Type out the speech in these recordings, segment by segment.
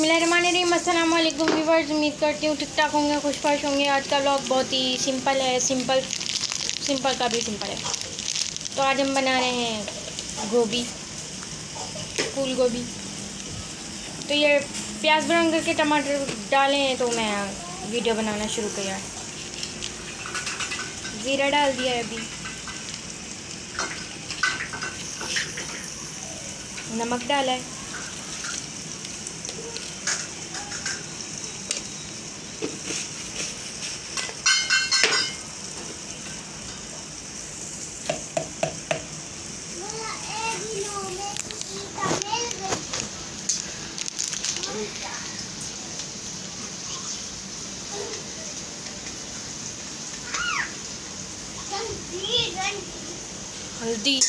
बिस्मिल्लाहिर्रहमानिर्रहीम, अस्सलाम वालेकुम व्यूअर्स। उम्मीद करती हूँ ठीक ठाक होंगे, खुशफाश होंगे। आज का व्लॉग बहुत ही सिंपल है, सिंपल का भी सिंपल है। तो आज हम बना रहे हैं गोभी, फूल गोभी। तो ये प्याज ब्राउन करके टमाटर डाले हैं, तो मैं वीडियो बनाना शुरू किया। ज़ीरा डाल दिया है, अभी नमक डाला है, हल्दी,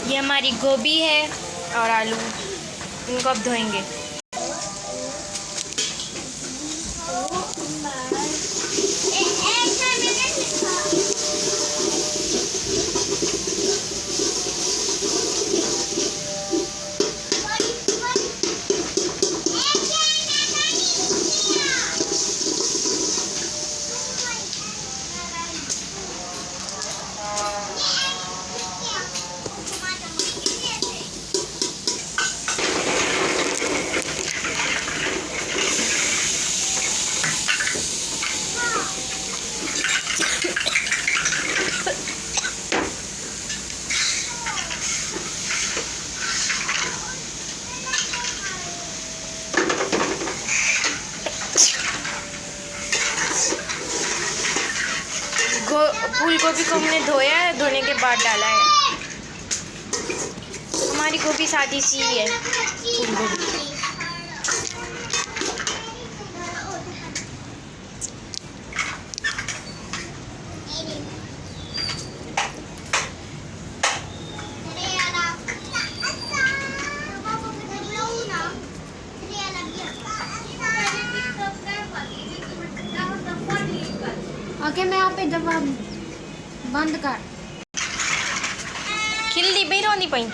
ये हमारी गोभी है और आलू, इनको अब धोएंगे। फूल गोभी को हमने धोया है, धोने के बाद डाला है। हमारी गोभी सादी सी है, फूल गोभी। ओके, मैं यहाँ पे जवाब बंद कर खिल्ली भी रोनी पई।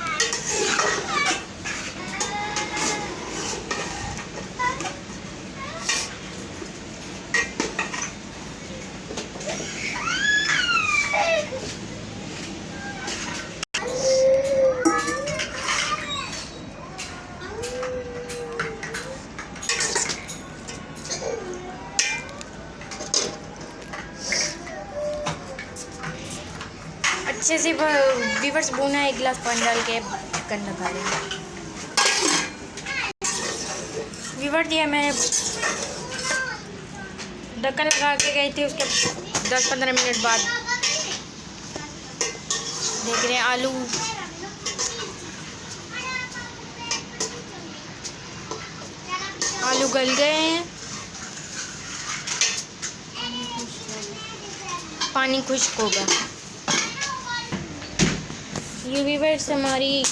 अच्छे से व्यूअर्स भूना है, 1 गिलास पानी डाल के ढक्कन लगा देंगे। व्यूअर्स ये मैं ढक्कन लगा के गई थी, उसके 10-15 मिनट बाद देख रहे हैं आलू गल गए हैं, पानी खुश्क होगा। ये व्यूअर्स हमारी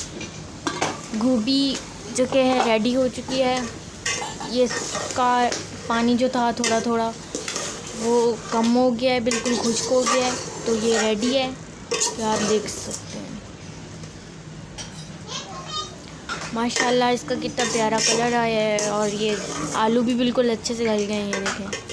गोभी जो कि है रेडी हो चुकी है। ये इसका पानी जो था थोड़ा थोड़ा वो कम हो गया है, बिल्कुल खुश्क हो गया है। तो ये रेडी है, तो आप देख सकते हैं। माशाल्लाह इसका कितना प्यारा कलर आया है, और ये आलू भी बिल्कुल अच्छे से गल गए हैं, ये देखें।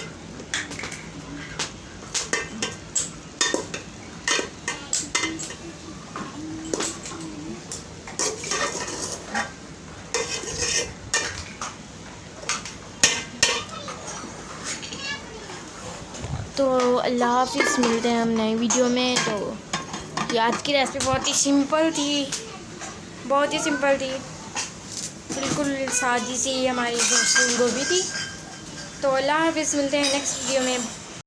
तो अल्लाह हाफिज़, मिलते हैं हम नई वीडियो में। तो ये आज की रेसिपी बहुत ही सिंपल थी, बिल्कुल सादी सी हमारी फूल गोभी थी। तो अल्लाह हाफिज़, मिलते हैं नेक्स्ट वीडियो में।